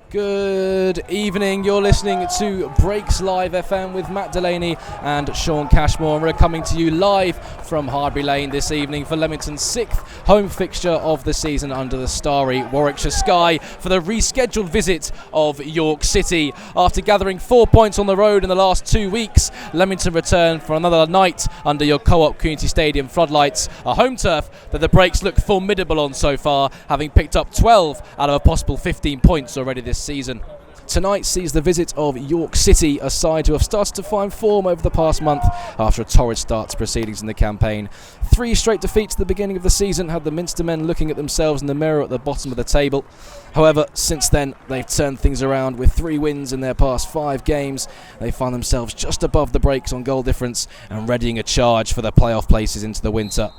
Good evening, you're listening to Breaks Live FM with Matt Delaney and Shaun Cashmore. We're coming to you live from Harbury Lane this evening for Leamington's 6th home fixture of the season under the starry Warwickshire sky for the rescheduled visit of York City. After gathering 4 points on the road in the last 2 weeks, Leamington return for another night under your Co-op Community Stadium floodlights, a home turf that the Breaks look formidable on so far, having picked up 12 out of a possible 15 points already this season. Tonight sees the visit of York City, a side who have started to find form over the past month after a torrid start to proceedings in the campaign. 3 straight defeats at the beginning of the season had the Minster men looking at themselves in the mirror at the bottom of the table. However, since then they've turned things around with 3 wins in their past 5 games. They find themselves just above the Breaks on goal difference and readying a charge for the playoff places into the winter.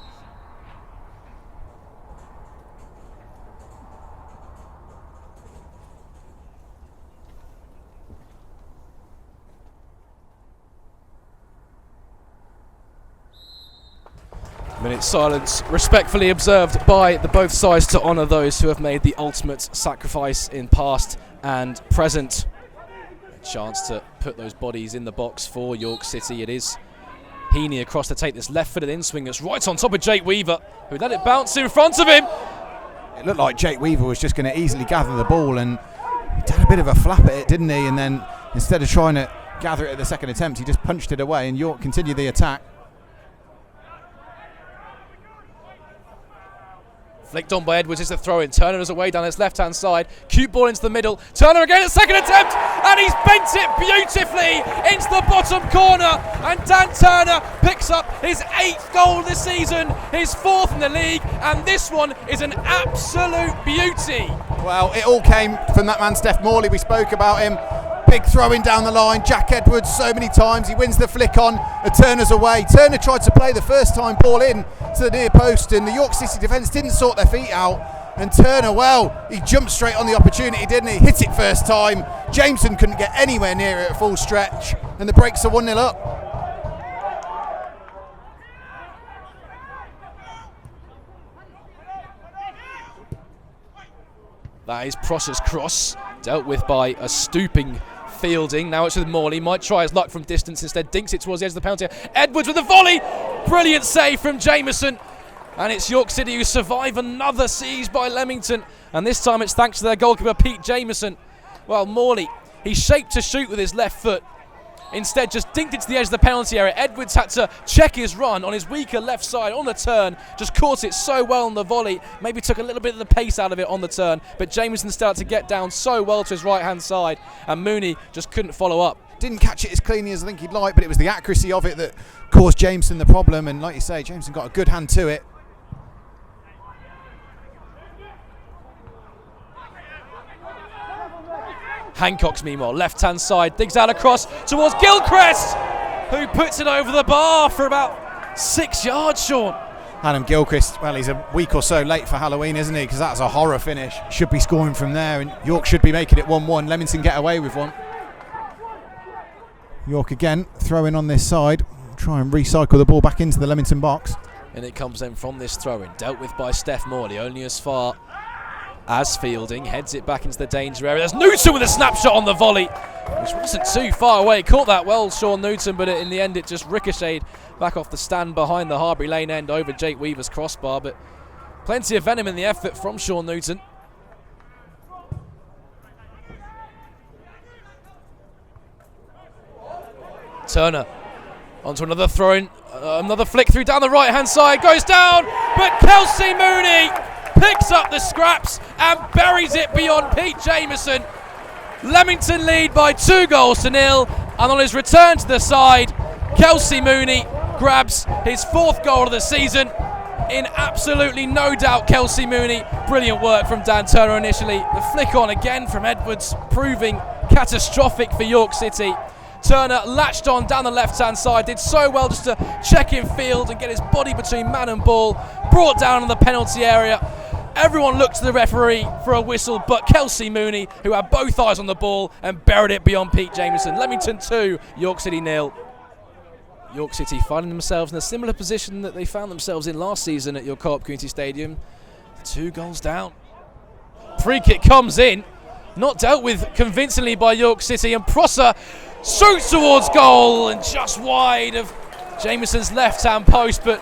Minute silence respectfully observed by the both sides to honour those who have made the ultimate sacrifice in past and present. A chance to put those bodies in the box for York City. It is Hanna across to take this left-footed in-swing that's right on top of Jake Weaver, who let it bounce in front of him. It looked like Jake Weaver was just going to easily gather the ball, and he had a bit of a flap at it, didn't he? And then instead of trying to gather it at the second attempt, he just punched it away, and York continued the attack. Flicked on by Edwards is the throw-in. Turner is away down his left-hand side. Cute ball into the middle. Turner again at second attempt, and he's bent it beautifully into the bottom corner. And Dan Turner picks up his 8th goal this season, his 4th in the league, and this one is an absolute beauty. Well, it all came from that man, Steph Morley. We spoke about him. Big throw-in down the line. Jack Edwards so many times. He wins the flick on. Turner's away. Turner tried to play the first time ball in to the near post, and the York City defence didn't sort their feet out. And Turner, well, he jumped straight on the opportunity, didn't he? Hit it first time. Jameson couldn't get anywhere near it at full stretch, and the Breaks are 1-0 up. That is Prosser's cross, dealt with by a stooping Fielding. Now it's with Morley. Might try his luck from distance, instead dinks it towards the edge of the penalty. Edwards with a volley. Brilliant save from Jameson. And it's York City who survive another siege by Leamington. And this time it's thanks to their goalkeeper, Pete Jameson. Well, Morley, he shaped to shoot with his left foot. Instead, just dinked it to the edge of the penalty area. Edwards had to check his run on his weaker left side on the turn. Just caught it so well on the volley. Maybe took a little bit of the pace out of it on the turn. But Jameson started to get down so well to his right-hand side. And Mooney just couldn't follow up. Didn't catch it as cleanly as I think he'd like, but it was the accuracy of it that caused Jameson the problem. And like you say, Jameson got a good hand to it. Hancock's meanwhile, left-hand side, digs out across towards Gilchrist, who puts it over the bar for about 6 yards, Shaun. Adam Gilchrist, well, he's a week or so late for Halloween, isn't he? Because that's a horror finish. Should be scoring from there, and York should be making it 1-1. Leamington get away with one. York again, throwing on this side. Try and recycle the ball back into the Leamington box. And it comes then from this throw-in, dealt with by Steph Morley, only as far as Fielding heads it back into the danger area. There's Newton with a snapshot on the volley, which wasn't too far away. Caught that well, Shaun Newton, but in the end it just ricocheted back off the stand behind the Harbury Lane end over Jake Weaver's crossbar. But plenty of venom in the effort from Shaun Newton. Turner onto another throw-in, another flick through down the right-hand side, goes down, but Kelsey Mooney picks up the scraps and buries it beyond Pete Jameson. Leamington lead by 2-0, and on his return to the side, Kelsey Mooney grabs his 4th goal of the season. In absolutely no doubt, Kelsey Mooney. Brilliant work from Dan Turner initially. The flick on again from Edwards, proving catastrophic for York City. Turner latched on down the left-hand side, did so well just to check in field and get his body between man and ball, brought down in the penalty area. Everyone looked to the referee for a whistle, but Kelsey Mooney, who had both eyes on the ball and buried it beyond Pete Jameson. Leamington 2, York City 0. York City finding themselves in a similar position that they found themselves in last season at your Co-op Community Stadium. 2 goals down. Free kick comes in. not dealt with convincingly by York City, and Prosser shoots towards goal and just wide of Jamieson's left-hand post, but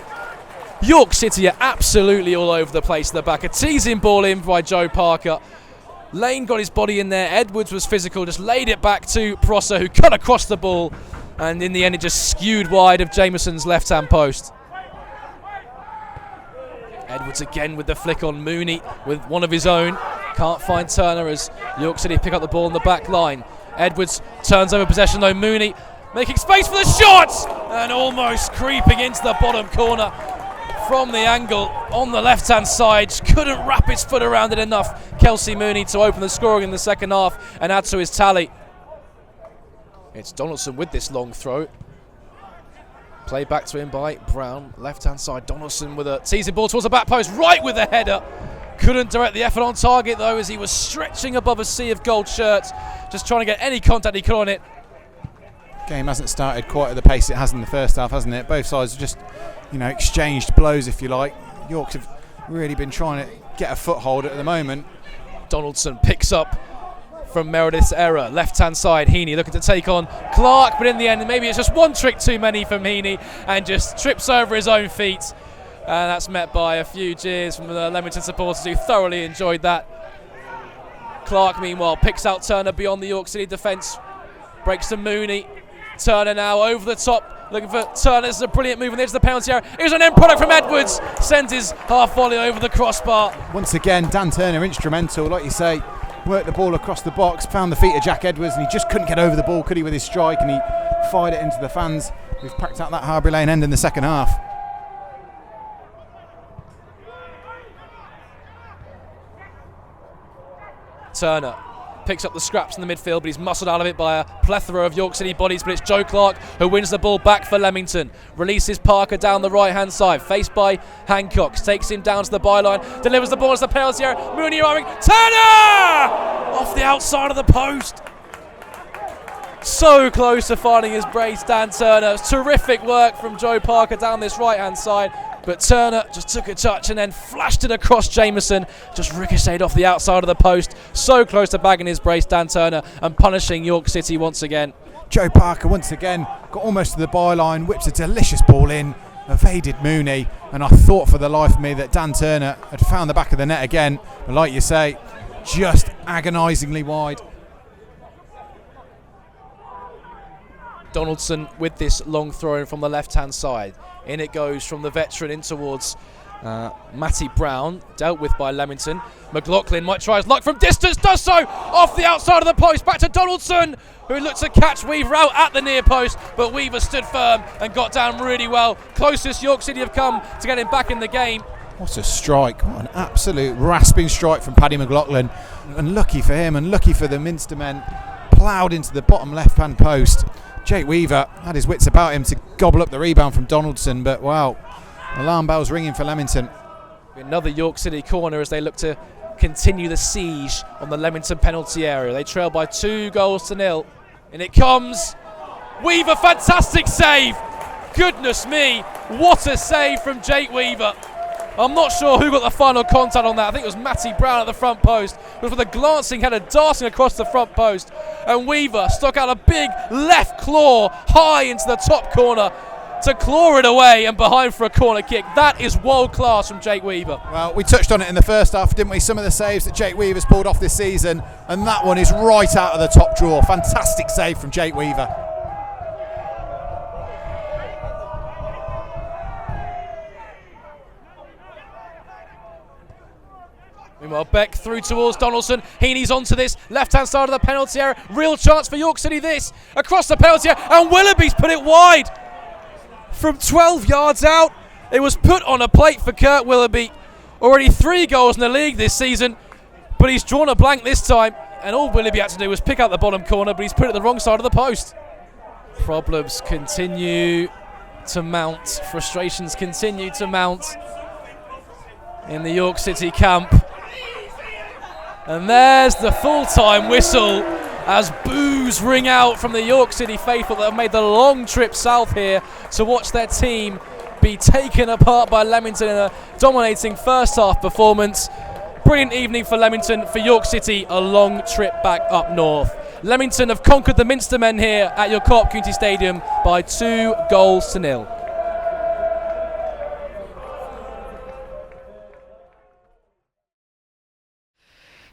York City are absolutely all over the place at the back. A teasing ball in by Joe Parker. Lane got his body in there. Edwards was physical, just laid it back to Prosser, who cut across the ball, and in the end it just skewed wide of Jamieson's left-hand post. Edwards again with the flick on Mooney with one of his own. Can't find Turner as York City pick up the ball on the back line. Edwards turns over possession though. Mooney making space for the shot and almost creeping into the bottom corner from the angle on the left-hand side. Couldn't wrap his foot around it enough, Kelsey Mooney, to open the scoring in the second half and add to his tally. It's Donaldson with this long throw. Play back to him by Brown, left-hand side. Donaldson with a teasing ball towards the back post, right with the header. Couldn't direct the effort on target though, as he was stretching above a sea of gold shirts, just trying to get any contact he could on it. Game hasn't started quite at the pace it has in the first half, hasn't it? Both sides have just, exchanged blows, if you like. Yorks have really been trying to get a foothold at the moment. Donaldson picks up from Meredith's error. Left-hand side, Heaney looking to take on Clark, but in the end, maybe it's just one trick too many from Heaney and just trips over his own feet. And that's met by a few cheers from the Leamington supporters who thoroughly enjoyed that. Clark, meanwhile, picks out Turner beyond the York City defence. Breaks to Mooney. Turner now over the top, looking for Turner. This is a brilliant move, and there's the penalty area. Here's an end product from Edwards. Sends his half volley over the crossbar. Once again, Dan Turner instrumental, like you say. Worked the ball across the box, found the feet of Jack Edwards, and he just couldn't get over the ball, could he, with his strike, and he fired it into the fans. We've packed out that Harbury Lane end in the second half. Turner picks up the scraps in the midfield, but he's muscled out of it by a plethora of York City bodies, but it's Joe Clark who wins the ball back for Leamington. Releases Parker down the right-hand side, faced by Hancock, takes him down to the byline, delivers the ball as the penalty area. Mooney arriving, Turner! Off the outside of the post. So close to finding his brace, Dan Turner. It's terrific work from Joe Parker down this right-hand side. But Turner just took a touch and then flashed it across Jamieson. Just ricocheted off the outside of the post. So close to bagging his brace, Dan Turner, and punishing York City once again. Joe Parker once again got almost to the byline, whips a delicious ball in, evaded Mooney, and I thought for the life of me that Dan Turner had found the back of the net again. But like you say, just agonisingly wide. Donaldson with this long throw in from the left-hand side. In it goes from the veteran in towards Matty Brown, dealt with by Leamington. McLaughlin might try his luck from distance, does so! Off the outside of the post, back to Donaldson, who looked to catch Weaver out at the near post, but Weaver stood firm and got down really well. Closest York City have come to getting back in the game. What a strike, what an absolute rasping strike from Paddy McLaughlin. And lucky for him and lucky for the Minster men, ploughed into the bottom left-hand post. Jake Weaver had his wits about him to gobble up the rebound from Donaldson, but wow, alarm bells ringing for Leamington. Another York City corner as they look to continue the siege on the Leamington penalty area. They trail by 2-0. And it comes. Weaver, fantastic save. Goodness me, what a save from Jake Weaver. I'm not sure who got the final contact on that. I think it was Matty Brown at the front post. But with a glancing header darting across the front post. And Weaver stuck out a big left claw high into the top corner to claw it away and behind for a corner kick. That is world class from Jake Weaver. Well, we touched on it in the first half, didn't we? Some of the saves that Jake Weaver's pulled off this season. And that one is right out of the top drawer. Fantastic save from Jake Weaver. Meanwhile, Beck through towards Donaldson. Heaney's onto this left-hand side of the penalty area. Real chance for York City this. Across the penalty area, and Willoughby's put it wide. From 12 yards out, it was put on a plate for Kurt Willoughby. Already 3 goals in the league this season, but he's drawn a blank this time. And all Willoughby had to do was pick out the bottom corner, but he's put it at the wrong side of the post. Problems continue to mount. Frustrations continue to mount in the York City camp. And there's the full-time whistle as boos ring out from the York City faithful that have made the long trip south here to watch their team be taken apart by Leamington in a dominating first half performance. brilliant evening for Leamington, for York City, a long trip back up north. Leamington have conquered the Minster men here at your Co-op Community Stadium by 2-0.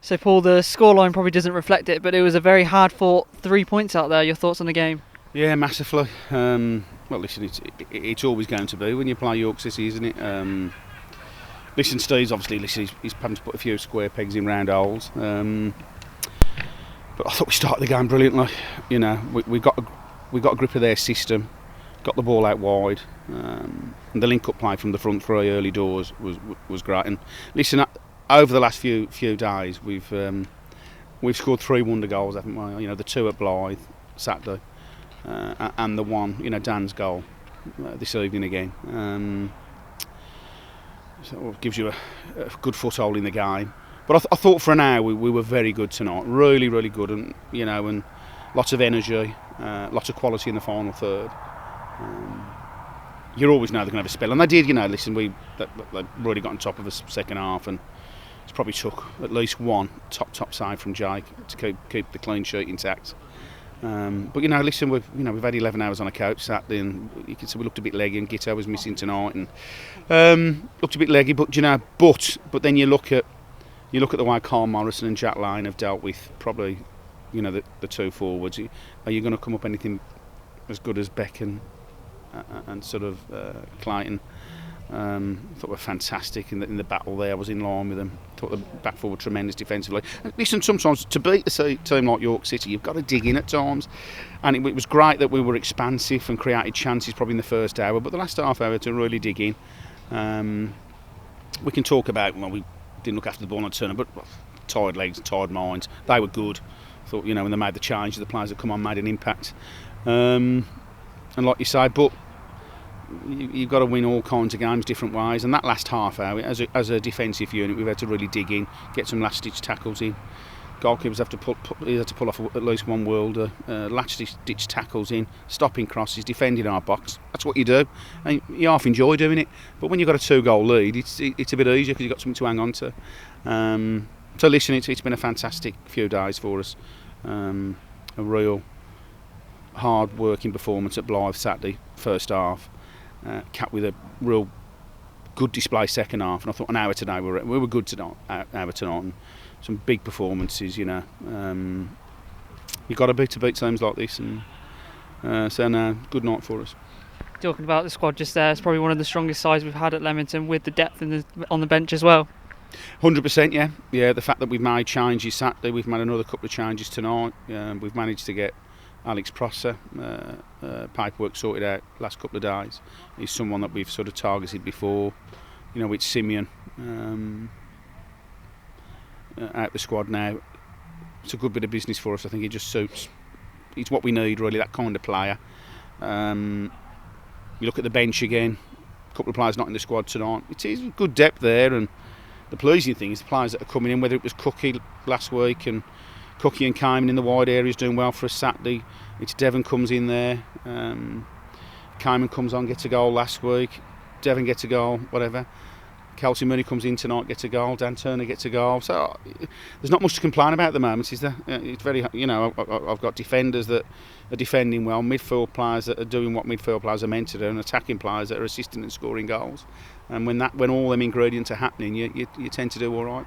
So Paul, the scoreline probably doesn't reflect it, but it was a very hard-fought 3 points out there. Your thoughts on the game? Yeah, massively. Well, listen, it's always going to be when you play York City, isn't it? Listen, Steve's obviously he's having to put a few square pegs in round holes. But I thought we started the game brilliantly. You know, we got a grip of their system, got the ball out wide, and the link-up play from the front three early doors was great. And listen, over the last few days, we've scored 3 wonder goals, haven't we? You know, the 2 at Blythe Saturday, and the 1, Dan's goal this evening again. So it gives you a good foothold in the game. But I thought for an hour we were very good tonight, really, really good, and and lots of energy, lots of quality in the final third. You always know they're going to have a spell, and they did. Listen, they really got on top of us second half, and it's probably took at least one top side from Jake to keep the clean sheet intact. But listen, we've had 11 hours on a couch Saturday, and you can see we looked a bit leggy, and Gitto was missing tonight, and looked a bit leggy. But but then you look at the way Carl Morrison and Jack Lane have dealt with probably the 2 forwards. Are you going to come up anything as good as Beck and sort of Clayton? I thought were fantastic in the battle there. I was in line with them. I thought the back four were tremendous defensively. Listen, sometimes to beat a team like York City, you've got to dig in at times. And it was great that we were expansive and created chances probably in the first hour, but the last half hour to really dig in. We can talk about, we didn't look after the ball on turn, but tired legs, tired minds. They were good. I thought, when they made the change, the players that come on made an impact. And like you say, but you've got to win all kinds of games different ways, and that last half hour as a defensive unit we've had to really dig in, get some last ditch tackles in. Goalkeepers have to pull off at least one worlder, last ditch tackles in, stopping crosses, defending our box. That's what you do, and you half enjoy doing it, but when you've got a 2-goal lead it's a bit easier because you've got something to hang on to. So listen, it's been a fantastic few days for us. A real hard working performance at Blythe Saturday first half, capped with a real good display second half, and I thought an hour today we were good tonight. Hour tonight, and some big performances. You've got to beat teams like this, and so no, good night for us. Talking about the squad just there, it's probably one of the strongest sides we've had at Leamington, with the depth on the bench as well. 100%, yeah. The fact that we've made changes Saturday, we've made another couple of changes tonight. We've managed to get Alex Prosser paperwork sorted out last couple of days. He's someone that we've sort of targeted before. With Simeon out the squad now. It's a good bit of business for us. I think he just suits. It's what we need, really, that kind of player. You look at the bench again. A couple of players not in the squad tonight. It is good depth there, and the pleasing thing is the players that are coming in, whether it was Cookie last week and Cookie and Cayman in the wide areas doing well for us Saturday. It's Devon comes in there. Cayman comes on, gets a goal last week. Devon gets a goal, whatever. Kelsey Mooney comes in tonight, gets a goal. Dan Turner gets a goal. So there's not much to complain about at the moment, is there? It's very, I've got defenders that are defending well, midfield players that are doing what midfield players are meant to do, and attacking players that are assisting and scoring goals. And when all them ingredients are happening, you tend to do all right.